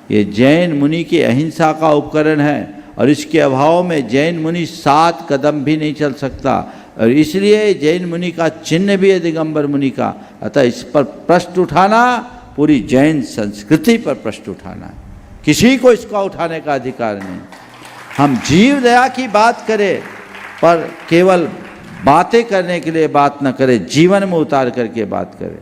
ये जैन मुनि की अहिंसा का उपकरण है और इसके अभाव में जैन मुनि 7 कदम भी नहीं चल सकता, और इसलिए जैन मुनि का चिन्ह भी है दिगंबर मुनि का। अतः इस पर प्रश्न उठाना पूरी जैन संस्कृति पर प्रश्न उठाना है, किसी को इसका उठाने का अधिकार नहीं। हम जीव दया की बात करें पर केवल बातें करने के लिए बात न करें, जीवन में उतार करके बात करें।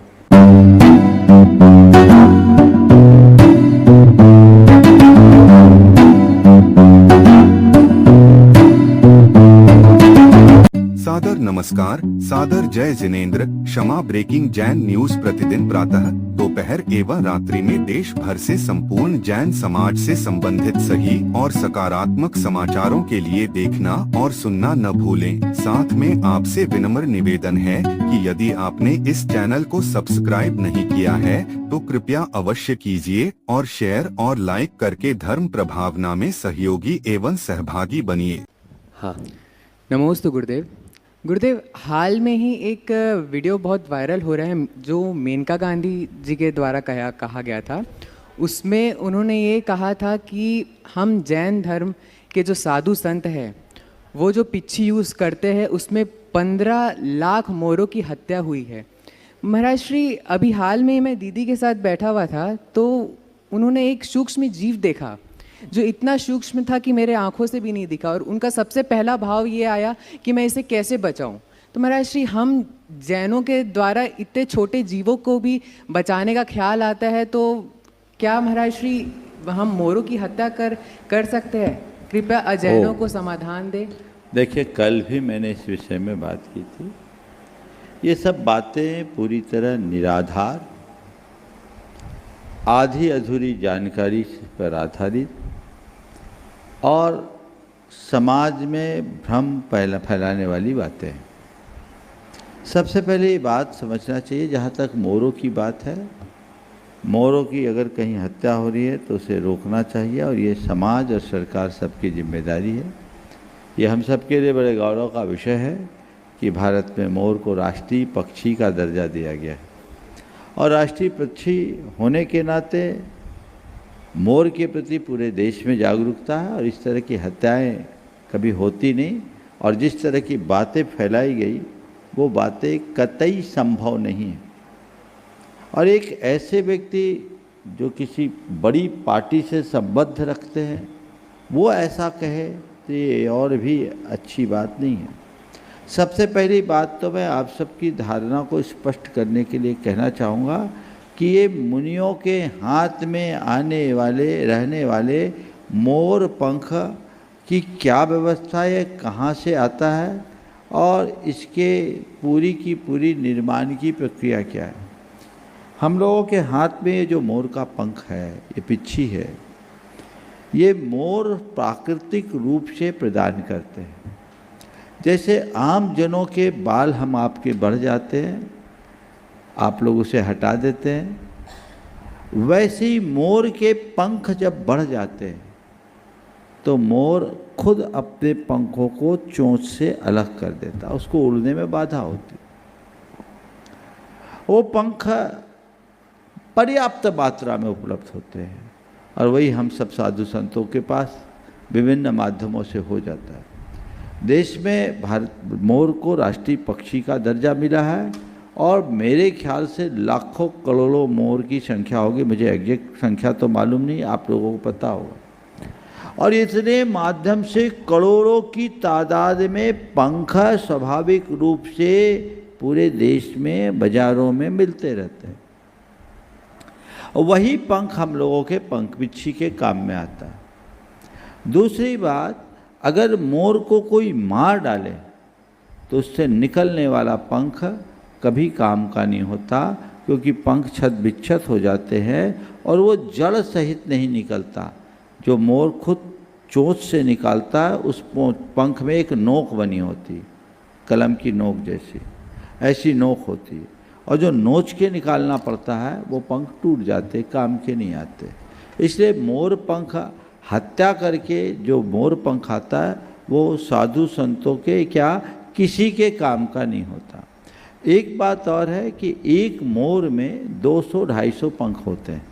सादर नमस्कार, सादर जय जिनेंद्र। क्षमा ब्रेकिंग जैन न्यूज प्रतिदिन प्रातः, दोपहर एवं रात्रि में देश भर से संपूर्ण जैन समाज से संबंधित सही और सकारात्मक समाचारों के लिए देखना और सुनना न भूलें। साथ में आपसे विनम्र निवेदन है कि यदि आपने इस चैनल को सब्सक्राइब नहीं किया है तो कृपया अवश्य कीजिए और शेयर और लाइक करके धर्म प्रभावना में सहयोगी एवं सहभागी बनिए। हाँ, नमोस्तु गुरुदेव। गुरुदेव, हाल में ही एक वीडियो बहुत वायरल हो रहा है जो मेनका गांधी जी के द्वारा कहा गया था। उसमें उन्होंने ये कहा था कि हम जैन धर्म के जो साधु संत हैं वो जो पिच्छी यूज़ करते हैं उसमें 15 लाख मोरों की हत्या हुई है। महाराज श्री, अभी हाल में मैं दीदी के साथ बैठा हुआ था तो उन्होंने एक सूक्ष्म जीव देखा जो इतना सूक्ष्म था कि मेरे आंखों से भी नहीं दिखा, और उनका सबसे पहला भाव ये आया कि मैं इसे कैसे बचाऊं। तो महाराज श्री, हम जैनों के द्वारा इतने छोटे जीवों को भी बचाने का ख्याल आता है, तो क्या महाराज श्री हम मोरों की हत्या कर सकते हैं? कृपया अजैनों को समाधान दे। देखिए, कल भी मैंने इस विषय में बात की थी। ये सब बातें पूरी तरह निराधार, आधी अधूरी जानकारी पर आधारित और समाज में भ्रम फैलाने वाली बातें हैं। सबसे पहले ये बात समझना चाहिए, जहाँ तक मोरों की बात है, मोरों की अगर कहीं हत्या हो रही है तो उसे रोकना चाहिए, और ये समाज और सरकार सबकी जिम्मेदारी है। ये हम सबके लिए बड़े गौरव का विषय है कि भारत में मोर को राष्ट्रीय पक्षी का दर्जा दिया गया है, और राष्ट्रीय पक्षी होने के नाते मोर के प्रति पूरे देश में जागरूकता है, और इस तरह की हत्याएं कभी होती नहीं, और जिस तरह की बातें फैलाई गई वो बातें कतई संभव नहीं है। और एक ऐसे व्यक्ति जो किसी बड़ी पार्टी से संबंध रखते हैं वो ऐसा कहे तो ये और भी अच्छी बात नहीं है। सबसे पहली बात तो मैं आप सबकी धारणा को स्पष्ट करने के लिए कहना चाहूँगा कि ये मुनियों के हाथ में रहने वाले मोर पंख की क्या व्यवस्था है, कहाँ से आता है, और इसके पूरी की पूरी निर्माण की प्रक्रिया क्या है। हम लोगों के हाथ में ये जो मोर का पंख है, ये पिच्छी है, ये मोर प्राकृतिक रूप से प्रदान करते हैं। जैसे आम जनों के बाल हम आपके बढ़ जाते हैं, आप लोग उसे हटा देते हैं, वैसे ही मोर के पंख जब बढ़ जाते हैं तो मोर खुद अपने पंखों को चोंच से अलग कर देता, उसको उड़ने में बाधा होती। वो पंख पर्याप्त मात्रा में उपलब्ध होते हैं, और वही हम सब साधु संतों के पास विभिन्न माध्यमों से हो जाता है। देश में मोर को राष्ट्रीय पक्षी का दर्जा मिला है, और मेरे ख्याल से लाखों करोड़ों मोर की संख्या होगी, मुझे एग्जैक्ट संख्या तो मालूम नहीं, आप लोगों को पता होगा। और इतने माध्यम से करोड़ों की तादाद में पंख स्वाभाविक रूप से पूरे देश में बाजारों में मिलते रहते हैं, और वही पंख हम लोगों के पंख बिच्छी के काम में आता है। दूसरी बात, अगर मोर को कोई मार डाले तो उससे निकलने वाला पंख कभी काम का नहीं होता, क्योंकि पंख छत बिच्छत हो जाते हैं और वो जड़ सहित नहीं निकलता। जो मोर खुद चोंच से निकालता है उस पंख में एक नोक बनी होती है, कलम की नोक जैसी, ऐसी नोक होती है, और जो नोच के निकालना पड़ता है वो पंख टूट जाते, काम के नहीं आते। इसलिए मोर पंख हत्या करके जो मोर पंख आता है वो साधु संतों के क्या किसी के काम का नहीं होता। एक बात और है कि एक मोर में 200-250 पंख होते हैं,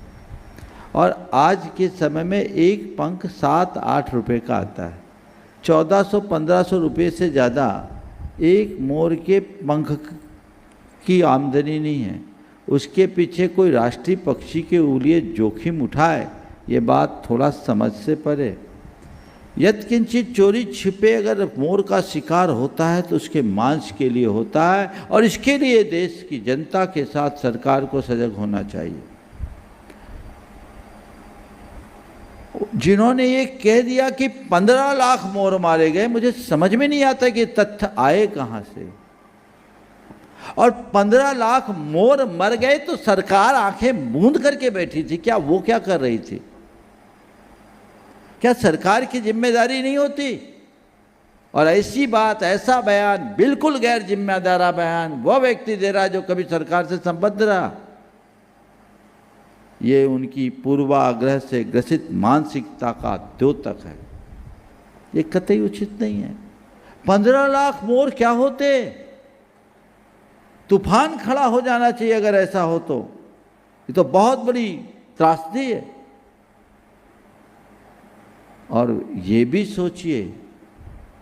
और आज के समय में एक पंख 7-8 रुपए का आता है। 1400-1500 रुपये से ज़्यादा एक मोर के पंख की आमदनी नहीं है। उसके पीछे कोई राष्ट्रीय पक्षी के लिए जोखिम उठाए, ये बात थोड़ा समझ से परे। यत्किंचित चोरी छिपे अगर मोर का शिकार होता है तो उसके मांस के लिए होता है, और इसके लिए देश की जनता के साथ सरकार को सजग होना चाहिए। जिन्होंने ये कह दिया कि 15 लाख मोर मारे गए, मुझे समझ में नहीं आता कि तथ्य आए कहां से। और 15 लाख मोर मर गए तो सरकार आंखें मूंद करके बैठी थी क्या? वो क्या कर रही थी? क्या सरकार की जिम्मेदारी नहीं होती? और ऐसी बात, ऐसा बयान, बिल्कुल गैर जिम्मेदार बयान वो व्यक्ति दे रहा है जो कभी सरकार से संबद्ध रहा। ये उनकी पूर्वाग्रह से ग्रसित मानसिकता का द्योतक है। ये कतई उचित नहीं है। 15 लाख मोर क्या होते? तूफान खड़ा हो जाना चाहिए अगर ऐसा हो तो। ये तो बहुत बड़ी त्रासदी है। और ये भी सोचिए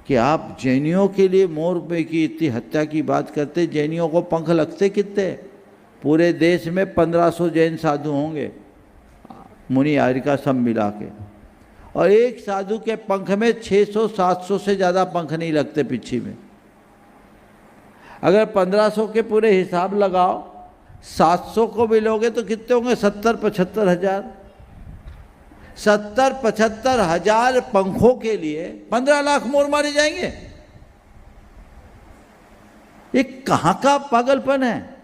कि आप जैनियों के लिए मोर पे की इतनी हत्या की बात करते, जैनियों को पंख लगते कितने? पूरे देश में 1500 जैन साधु होंगे, मुनि आर्यिका सब मिला के, और एक साधु के पंख में 600-700 से ज़्यादा पंख नहीं लगते पिछी में। अगर 1500 के पूरे हिसाब लगाओ, 700 को भी लोगे तो कितने होंगे? 70-75 हज़ार। 70-75 हज़ार पंखों के लिए 15 लाख मोर मारे जाएंगे? ये कहाँ का पागलपन है?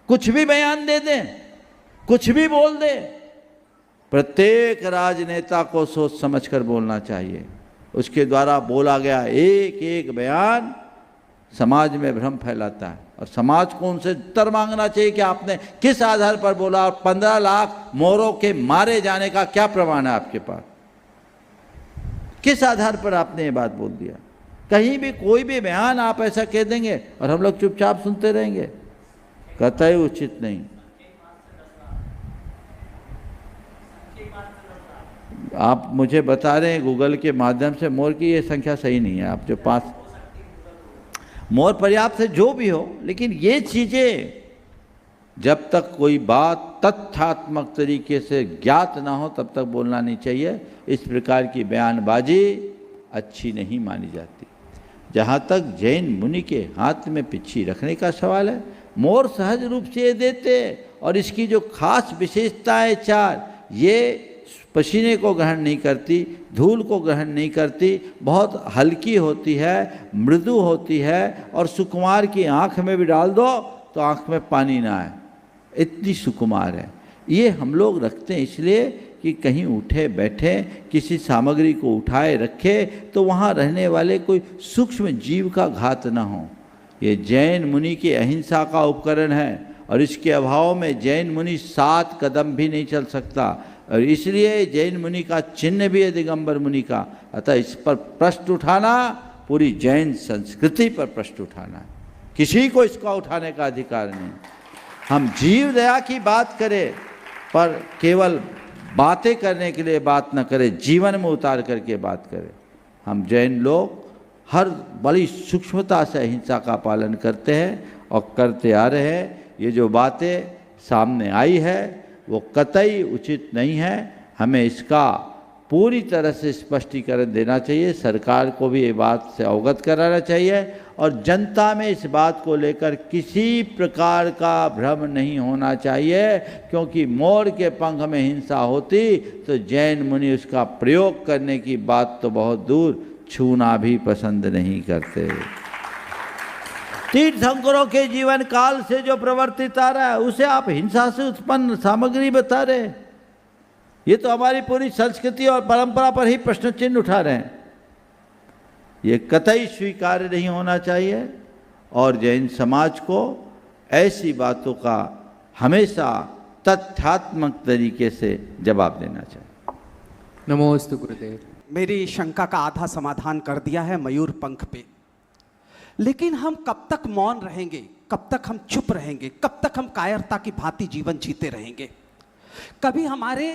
कुछ भी बयान दे दें, कुछ भी बोल दें। प्रत्येक राजनेता को सोच समझकर बोलना चाहिए। उसके द्वारा बोला गया एक एक बयान समाज में भ्रम फैलाता है, और समाज को उनसे उत्तर मांगना चाहिए कि आपने किस आधार पर बोला, और 15 लाख मोरों के मारे जाने का क्या प्रमाण है आपके पास? किस आधार पर आपने ये बात बोल दिया? कहीं भी कोई भी बयान आप ऐसा कह देंगे और हम लोग चुपचाप सुनते रहेंगे? कतई उचित नहीं। आप मुझे बता रहे हैं गूगल के माध्यम से मोर की ये संख्या सही नहीं है। आप जो 5 मोर पर्याप्त है जो भी हो, लेकिन ये चीज़ें जब तक कोई बात तथ्यात्मक तरीके से ज्ञात ना हो तब तक बोलना नहीं चाहिए। इस प्रकार की बयानबाजी अच्छी नहीं मानी जाती। जहाँ तक जैन मुनि के हाथ में पिच्छी रखने का सवाल है, मोर सहज रूप से ये देते, और इसकी जो खास विशेषताएं 4, ये पसीने को ग्रहण नहीं करती, धूल को ग्रहण नहीं करती, बहुत हल्की होती है, मृदु होती है, और सुकुमार की आँख में भी डाल दो तो आँख में पानी ना आए, इतनी सुकुमार है। ये हम लोग रखते हैं इसलिए कि कहीं उठे बैठे किसी सामग्री को उठाए रखे तो वहाँ रहने वाले कोई सूक्ष्म जीव का घात न हो। ये जैन मुनि की अहिंसा का उपकरण है, और इसके अभाव में जैन मुनि 7 कदम भी नहीं चल सकता, और इसलिए जैन मुनि का चिन्ह भी है दिगंबर मुनि का। अतः इस पर प्रश्न उठाना पूरी जैन संस्कृति पर प्रश्न उठाना है। किसी को इसका उठाने का अधिकार नहीं। हम जीव दया की बात करें, पर केवल बातें करने के लिए बात न करें, जीवन में उतार करके बात करें। हम जैन लोग हर बड़ी सूक्ष्मता से अहिंसा का पालन करते हैं और करते आ रहे हैं। ये जो बातें सामने आई है वो कतई उचित नहीं है। हमें इसका पूरी तरह से स्पष्टीकरण देना चाहिए। सरकार को भी ये बात से अवगत कराना चाहिए, और जनता में इस बात को लेकर किसी प्रकार का भ्रम नहीं होना चाहिए, क्योंकि मोर के पंख में हिंसा होती तो जैन मुनि उसका प्रयोग करने की बात तो बहुत दूर, छूना भी पसंद नहीं करते। तीर्थंकरों के जीवन काल से जो प्रवर्तित आ रहा है उसे आप हिंसा से उत्पन्न सामग्री बता रहे। ये तो हमारी पूरी संस्कृति और परंपरा पर ही प्रश्न चिन्ह उठा रहे हैं। ये कतई स्वीकार्य नहीं होना चाहिए, और जैन समाज को ऐसी बातों का हमेशा तथ्यात्मक तरीके से जवाब देना चाहिए। नमोस्तु गुरुदेव। मेरी शंका का आधा समाधान कर दिया है मयूर पंख पे। लेकिन हम कब तक मौन रहेंगे, कब तक हम चुप रहेंगे, कब तक हम कायरता की भांति जीवन जीते रहेंगे? कभी हमारे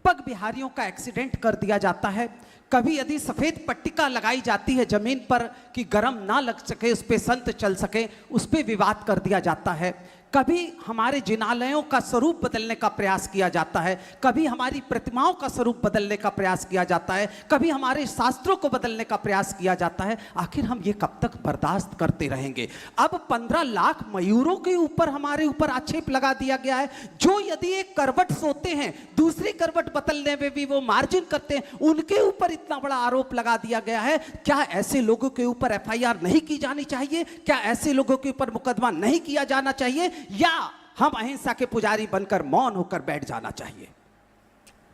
पग बिहारियों का एक्सीडेंट कर दिया जाता है। कभी यदि सफेद पट्टिका लगाई जाती है जमीन पर कि गर्म ना लग सके, उस पे संत चल सके, उस पे विवाद कर दिया जाता है। कभी हमारे जिनालयों का स्वरूप बदलने का प्रयास किया जाता है, कभी हमारी प्रतिमाओं का स्वरूप बदलने का प्रयास किया जाता है, कभी हमारे शास्त्रों को बदलने का प्रयास किया जाता है। आखिर हम ये कब तक बर्दाश्त करते रहेंगे? अब 15 लाख मयूरों के ऊपर हमारे ऊपर आक्षेप लगा दिया गया है, जो यदि एक करवट सोते हैं दूसरी करवट बदलने में भी वो मार्जिन करते हैं, उनके ऊपर इतना बड़ा आरोप लगा दिया गया है। क्या ऐसे लोगों के ऊपर FIR नहीं की जानी चाहिए? क्या ऐसे लोगों के ऊपर मुकदमा नहीं किया जाना चाहिए, या हम अहिंसा के पुजारी बनकर मौन होकर बैठ जाना चाहिए?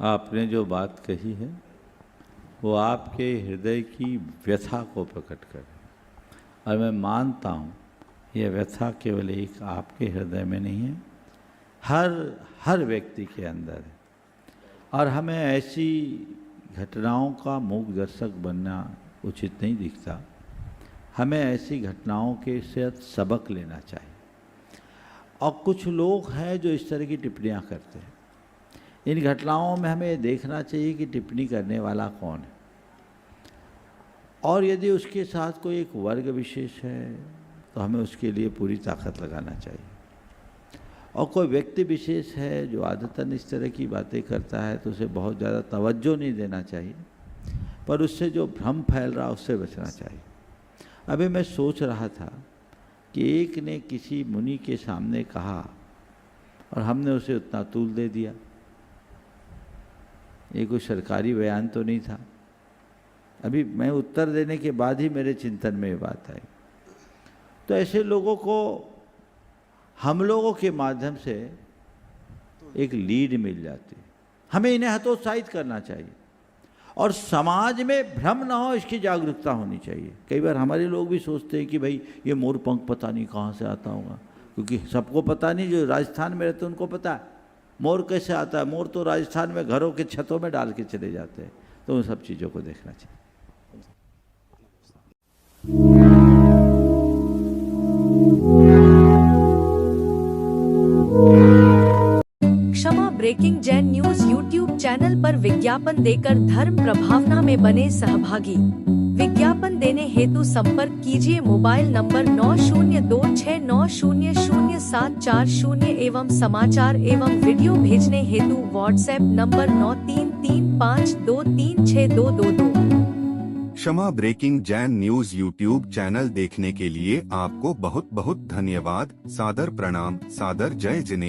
आपने जो बात कही है वो आपके हृदय की व्यथा को प्रकट करे, और मैं मानता हूँ यह व्यथा केवल एक आपके हृदय में नहीं है, हर व्यक्ति के अंदर है। और हमें ऐसी घटनाओं का मूक दर्शक बनना उचित नहीं दिखता। हमें ऐसी घटनाओं के से सबक लेना चाहिए। और कुछ लोग हैं जो इस तरह की टिप्पणियां करते हैं। इन घटनाओं में हमें ये देखना चाहिए कि टिप्पणी करने वाला कौन है, और यदि उसके साथ कोई एक वर्ग विशेष है तो हमें उसके लिए पूरी ताकत लगाना चाहिए। और कोई व्यक्ति विशेष है जो आदतन इस तरह की बातें करता है तो उसे बहुत ज़्यादा तवज्जो नहीं देना चाहिए, पर उससे जो भ्रम फैल रहा उससे बचना चाहिए। अभी मैं सोच रहा था कि एक ने किसी मुनि के सामने कहा और हमने उसे उतना तूल दे दिया। ये कोई सरकारी बयान तो नहीं था। अभी मैं उत्तर देने के बाद ही मेरे चिंतन में ये बात आई। तो ऐसे लोगों को हम लोगों के माध्यम से एक लीड मिल जाती है। हमें इन्हें हतोत्साहित करना चाहिए और समाज में भ्रम ना हो इसकी जागरूकता होनी चाहिए। कई बार हमारे लोग भी सोचते हैं कि भाई ये मोर पंख पता नहीं कहाँ से आता होगा, क्योंकि सबको पता नहीं, जो राजस्थान में रहते हैं उनको पता है मोर कैसे आता है। मोर तो राजस्थान में घरों के छतों में डाल के चले जाते हैं। तो उन सब चीज़ों को देखना चाहिए। Kshama breaking Jain news YouTube channel पर विज्ञापन देकर धर्म प्रभावना में बने सहभागी। विज्ञापन देने हेतु संपर्क कीजिए मोबाइल नंबर 9026900740 एवं समाचार एवं वीडियो भेजने हेतु व्हाट्सएप नंबर 9335236222। क्षमा breaking Jain news YouTube channel देखने के लिए आपको बहुत बहुत धन्यवाद। सादर प्रणाम, सादर जय जिनेंद्र।